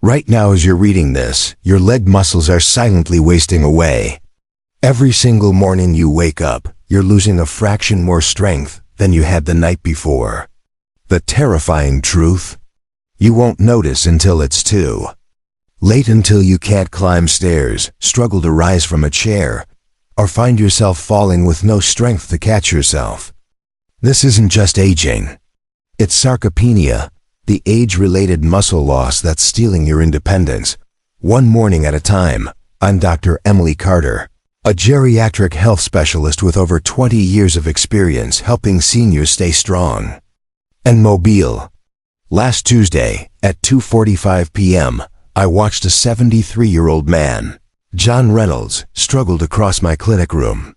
Right now as you're reading this, your leg muscles are silently wasting away. Every single morning you wake up, you're losing a fraction more strength than you had the night before. The terrifying truth? You won't notice until it's too late, until you can't climb stairs, struggle to rise from a chair, or find yourself falling with no strength to catch yourself. This isn't just aging. It's sarcopenia, the age-related muscle loss that's stealing your independence, one morning at a time. I'm Dr. Emily Carter, a geriatric health specialist with over 20 years of experience helping seniors stay strong and mobile. Last Tuesday, at 2:45 p.m., I watched a 73-year-old man, John Reynolds, struggle to cross my clinic room.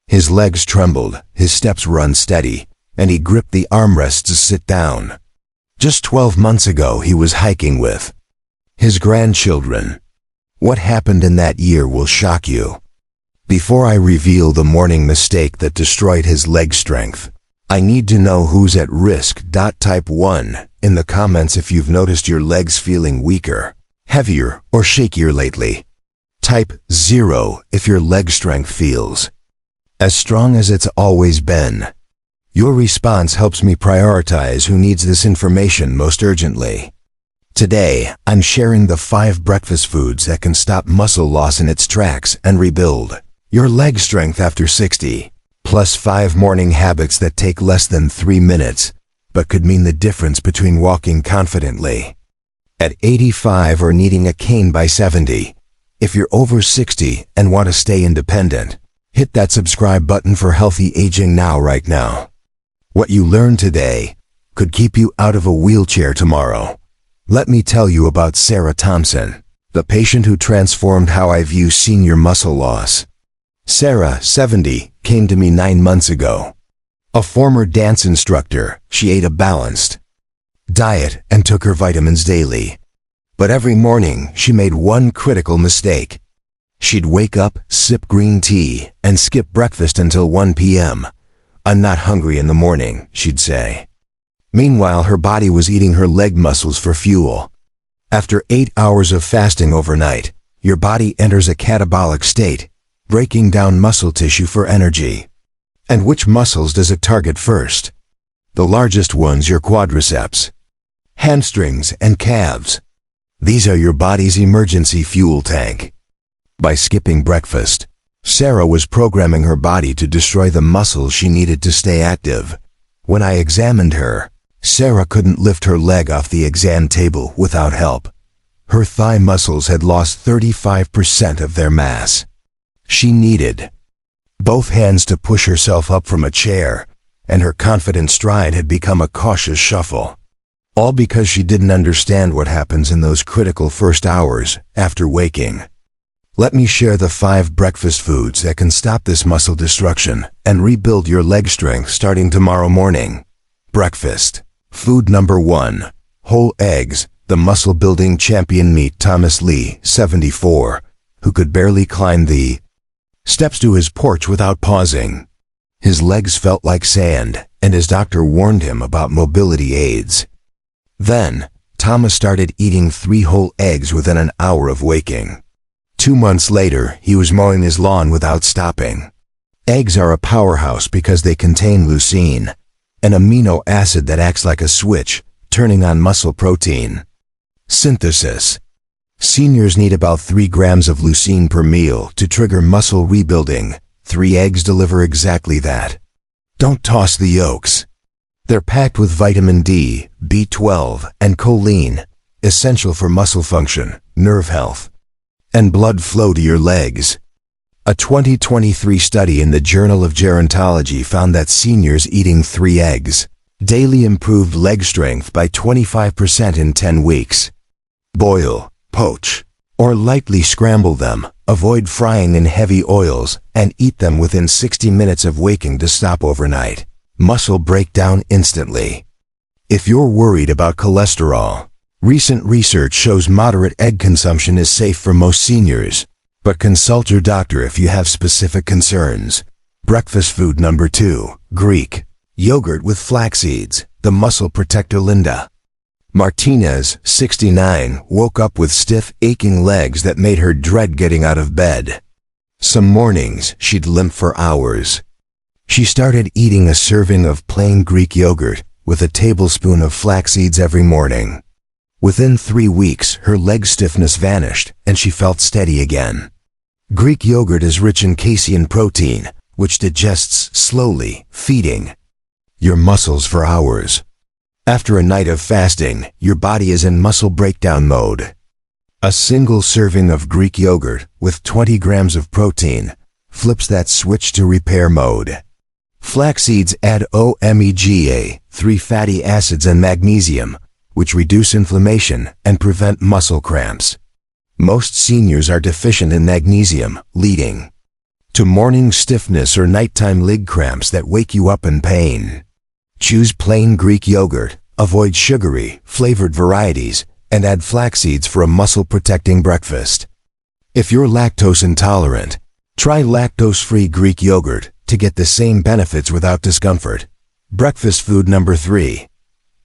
His legs trembled, his steps were unsteady, and he gripped the armrests to sit down. Just 12 months ago, he was hiking with his grandchildren. What happened in that year will shock you. Before I reveal the morning mistake that destroyed his leg strength, I need to know who's at risk. Type 1 in the comments if you've noticed your legs feeling weaker, heavier, or shakier lately. Type 0 if your leg strength feels as strong as it's always been. Your response helps me prioritize who needs this information most urgently. Today, I'm sharing the 5 breakfast foods that can stop muscle loss in its tracks and rebuild your leg strength after 60, plus 5 morning habits that take less than 3 minutes, but could mean the difference between walking confidently at 85 or needing a cane by 70. If you're over 60 and want to stay independent, hit that subscribe button for healthy aging now, right now. What you learned today could keep you out of a wheelchair tomorrow. Let me tell you about Sarah Thompson, the patient who transformed how I view senior muscle loss. Sarah, 70, came to me 9 months ago. A former dance instructor, she ate a balanced diet and took her vitamins daily. But every morning, she made one critical mistake. She'd wake up, sip green tea, and skip breakfast until 1 p.m. "I'm not hungry in the morning," she'd say. Meanwhile, her body was eating her leg muscles for fuel. After 8 hours of fasting overnight, your body enters a catabolic state, breaking down muscle tissue for energy. And which muscles does it target first? The largest ones, your quadriceps, hamstrings, and calves. These are your body's emergency fuel tank. By skipping breakfast, Sarah was programming her body to destroy the muscles she needed to stay active. When I examined her, Sarah couldn't lift her leg off the exam table without help. Her thigh muscles had lost 35% of their mass. She needed both hands to push herself up from a chair, and her confident stride had become a cautious shuffle. All because she didn't understand what happens in those critical first hours after waking. Let me share the 5 breakfast foods that can stop this muscle destruction and rebuild your leg strength starting tomorrow morning. Breakfast. Food number 1. Whole eggs. The muscle-building champion. Meet Thomas Lee, 74, who could barely climb the steps to his porch without pausing. His legs felt like sand, and his doctor warned him about mobility aids. Then, Thomas started eating 3 whole eggs within an hour of waking. 2 months later, he was mowing his lawn without stopping. Eggs are a powerhouse because they contain leucine, an amino acid that acts like a switch, turning on muscle protein synthesis. Seniors need about 3 grams of leucine per meal to trigger muscle rebuilding. 3 eggs deliver exactly that. Don't toss the yolks. They're packed with vitamin D, B12, and choline, essential for muscle function, nerve health, and blood flow to your legs. A 2023 study in the Journal of Gerontology found that seniors eating 3 eggs daily improved leg strength by 25% in 10 weeks. Boil, poach, or lightly scramble them. Avoid frying in heavy oils, and eat them within 60 minutes of waking to stop overnight muscle breakdown instantly. If you're worried about cholesterol, recent research shows moderate egg consumption is safe for most seniors, but consult your doctor if you have specific concerns. Breakfast food number 2. Greek yogurt with flax seeds. The muscle protector. Linda Martinez, 69, woke up with stiff, aching legs that made her dread getting out of bed. Some mornings, she'd limp for hours. She started eating a serving of plain Greek yogurt with a tablespoon of flax seeds every morning. Within 3 weeks, her leg stiffness vanished and she felt steady again. Greek yogurt is rich in casein protein, which digests slowly, feeding your muscles for hours. After a night of fasting, your body is in muscle breakdown mode. A single serving of Greek yogurt with 20 grams of protein flips that switch to repair mode. Flax seeds add omega, 3 fatty acids and magnesium, which reduce inflammation and prevent muscle cramps. Most seniors are deficient in magnesium, leading to morning stiffness or nighttime leg cramps that wake you up in pain. Choose plain Greek yogurt, avoid sugary, flavored varieties, and add flax seeds for a muscle-protecting breakfast. If you're lactose intolerant, try lactose-free Greek yogurt to get the same benefits without discomfort. Breakfast food number 3.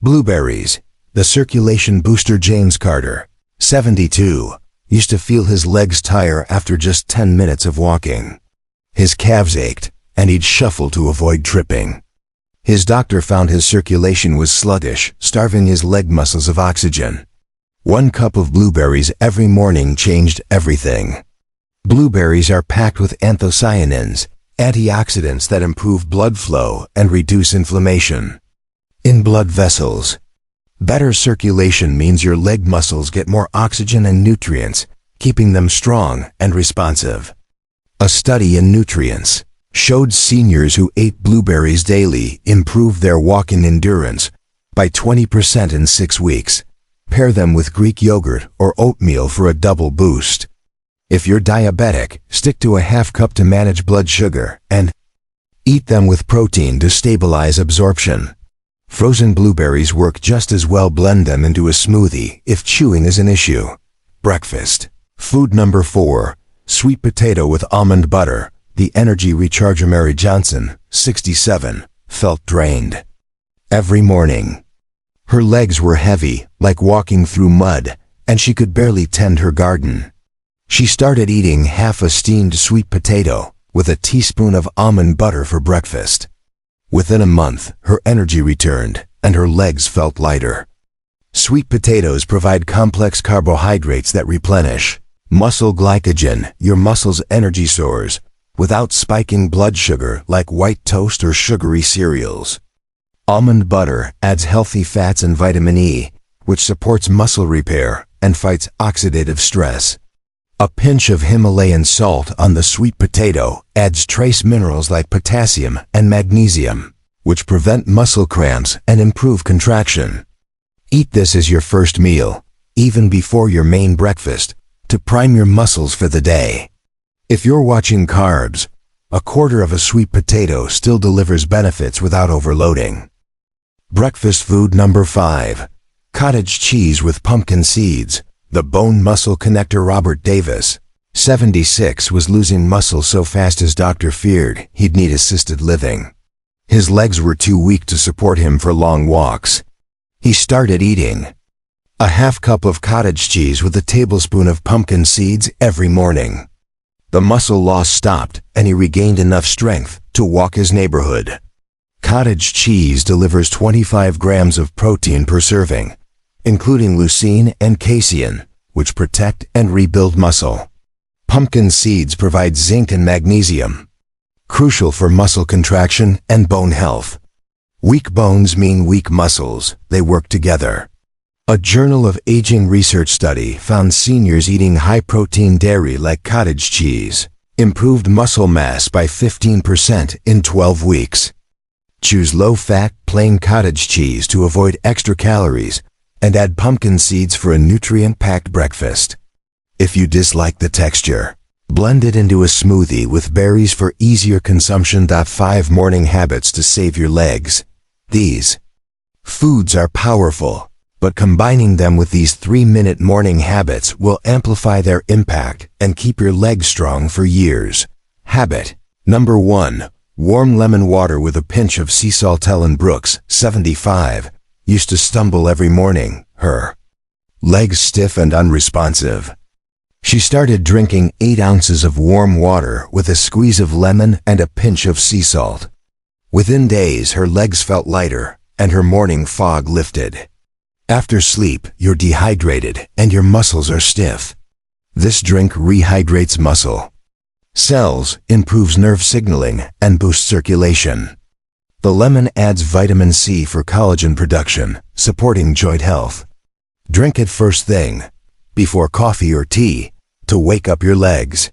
Blueberries. The circulation booster James Carter, 72, used to feel his legs tire after just 10 minutes of walking. His calves ached, and he'd shuffle to avoid tripping. His doctor found his circulation was sluggish, starving his leg muscles of oxygen. 1 cup of blueberries every morning changed everything. Blueberries are packed with anthocyanins, antioxidants that improve blood flow and reduce inflammation in blood vessels. Better circulation means your leg muscles get more oxygen and nutrients, keeping them strong and responsive. A study in nutrients showed seniors who ate blueberries daily improved their walking endurance by 20% in 6 weeks. Pair them with Greek yogurt or oatmeal for a double boost. If you're diabetic, stick to a half cup to manage blood sugar and eat them with protein to stabilize absorption. Frozen blueberries work just as well. Blend them into a smoothie if chewing is an issue. Breakfast. Food number 4. Sweet potato with almond butter. The energy recharger Mary Johnson, 67, felt drained every morning. Her legs were heavy, like walking through mud, and she could barely tend her garden. She started eating half a steamed sweet potato with a teaspoon of almond butter for breakfast. Within a month, her energy returned, and her legs felt lighter. Sweet potatoes provide complex carbohydrates that replenish muscle glycogen, your muscle's energy source, without spiking blood sugar like white toast or sugary cereals. Almond butter adds healthy fats and vitamin E, which supports muscle repair and fights oxidative stress. A pinch of Himalayan salt on the sweet potato adds trace minerals like potassium and magnesium, which prevent muscle cramps and improve contraction. Eat this as your first meal, even before your main breakfast, to prime your muscles for the day. If you're watching carbs, a quarter of a sweet potato still delivers benefits without overloading. Breakfast food number 5. Cottage cheese with pumpkin seeds. The bone muscle connector Robert Davis, 76, was losing muscle so fast his doctor feared he'd need assisted living. His legs were too weak to support him for long walks. He started eating a half cup of cottage cheese with a tablespoon of pumpkin seeds every morning. The muscle loss stopped and he regained enough strength to walk his neighborhood. Cottage cheese delivers 25 grams of protein per serving, including leucine and casein, which protect and rebuild muscle. Pumpkin seeds provide zinc and magnesium, crucial for muscle contraction and bone health. Weak bones mean weak muscles. They work together. A Journal of Aging research study found seniors eating high-protein dairy like cottage cheese improved muscle mass by 15% in 12 weeks. Choose low-fat, plain cottage cheese to avoid extra calories and add pumpkin seeds for a nutrient-packed breakfast. If you dislike the texture, blend it into a smoothie with berries for easier consumption. 5 morning habits to save your legs. These foods are powerful, but combining them with these 3-minute morning habits will amplify their impact and keep your legs strong for years. Habit number 1. Warm lemon water with a pinch of sea salt. Ellen Brooks, 75, used to stumble every morning, her legs stiff and unresponsive. She started drinking 8 ounces of warm water with a squeeze of lemon and a pinch of sea salt. Within days, her legs felt lighter and her morning fog lifted. After sleep, you're dehydrated and your muscles are stiff. This drink rehydrates muscle cells, improves nerve signaling, and boosts circulation. The lemon adds vitamin C for collagen production, supporting joint health. Drink it first thing, before coffee or tea, to wake up your legs.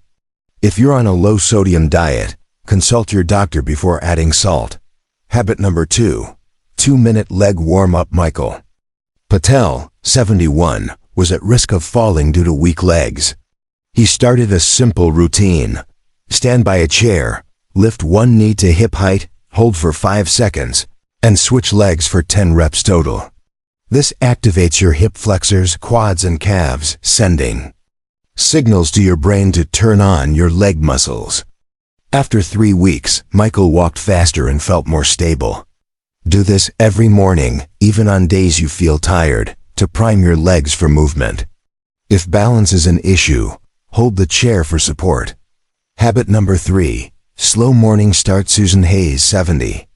If you're on a low-sodium diet, consult your doctor before adding salt. Habit number 2. 2-minute leg warm-up. Michael Patel, 71, was at risk of falling due to weak legs. He started a simple routine. Stand by a chair, lift one knee to hip height, hold for 5 seconds, and switch legs for 10 reps total. This activates your hip flexors, quads, and calves, sending signals to your brain to turn on your leg muscles. After 3 weeks, Michael walked faster and felt more stable. Do this every morning, even on days you feel tired, to prime your legs for movement. If balance is an issue, hold the chair for support. Habit number 3. Slow morning start. Susan Hayes, 70,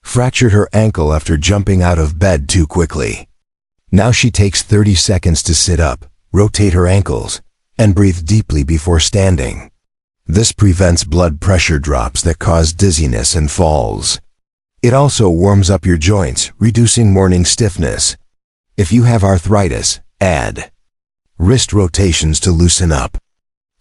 fractured her ankle after jumping out of bed too quickly. Now she takes 30 seconds to sit up, rotate her ankles, and breathe deeply before standing. This prevents blood pressure drops that cause dizziness and falls. It also warms up your joints, reducing morning stiffness. If you have arthritis, add wrist rotations to loosen up.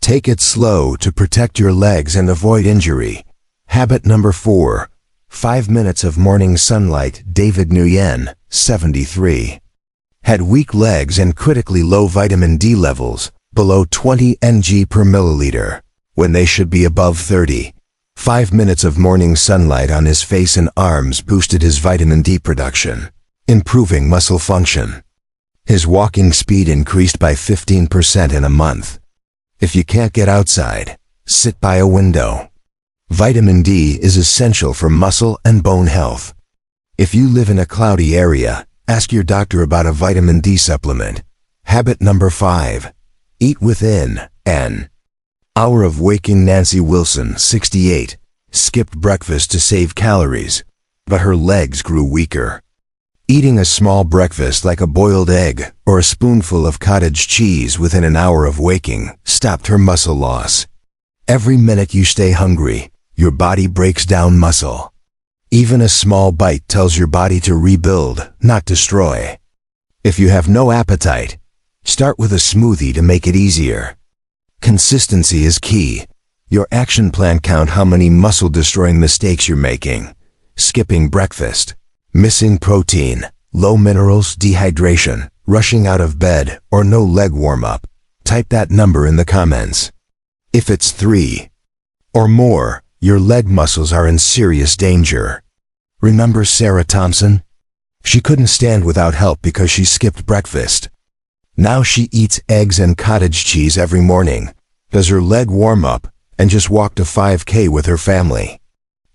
Take it slow to protect your legs and avoid injury. Habit number 4. 5 minutes of morning sunlight. David Nguyen, 73, had weak legs and critically low vitamin D levels, below 20 ng per milliliter, when they should be above 30. 5 minutes of morning sunlight on his face and arms boosted his vitamin D production, improving muscle function. His walking speed increased by 15% in a month. If you can't get outside, sit by a window. Vitamin D is essential for muscle and bone health. If you live in a cloudy area, ask your doctor about a vitamin D supplement. Habit number 5. Eat within an hour of waking. Nancy Wilson, 68, skipped breakfast to save calories, but her legs grew weaker. Eating a small breakfast like a boiled egg or a spoonful of cottage cheese within an hour of waking stopped her muscle loss. Every minute you stay hungry, your body breaks down muscle. Even a small bite tells your body to rebuild, not destroy. If you have no appetite, start with a smoothie to make it easier. Consistency is key. Your action plan count how many muscle-destroying mistakes you're making. Skipping breakfast, missing protein, low minerals, dehydration, rushing out of bed, or no leg warm-up. Type that number in the comments. If it's 3 or more, your leg muscles are in serious danger. Remember Sarah Thompson? She couldn't stand without help because she skipped breakfast. Now she eats eggs and cottage cheese every morning, does her leg warm-up, and just walked a 5K with her family.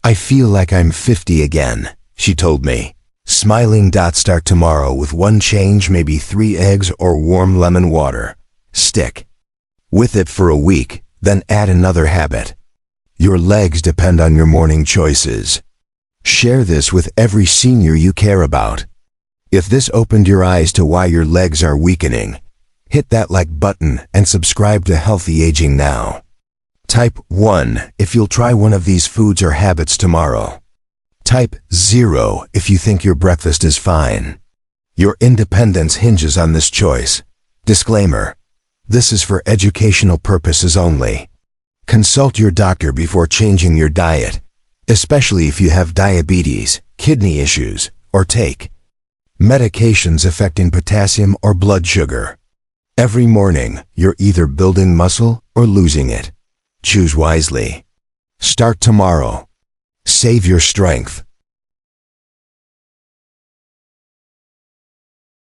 I feel like I'm 50 again, she told me. Smiling. Start tomorrow with 1 change, maybe 3 eggs or warm lemon water. Stick with it for a week, then add another habit. Your legs depend on your morning choices. Share this with every senior you care about. If this opened your eyes to why your legs are weakening, hit that like button and subscribe to Healthy Aging now. Type 1 if you'll try one of these foods or habits tomorrow. Type 0 if you think your breakfast is fine. Your independence hinges on this choice. Disclaimer: this is for educational purposes only. Consult your doctor before changing your diet, especially if you have diabetes, kidney issues, or take medications affecting potassium or blood sugar. Every morning, you're either building muscle or losing it. Choose wisely. Start tomorrow. Save your strength.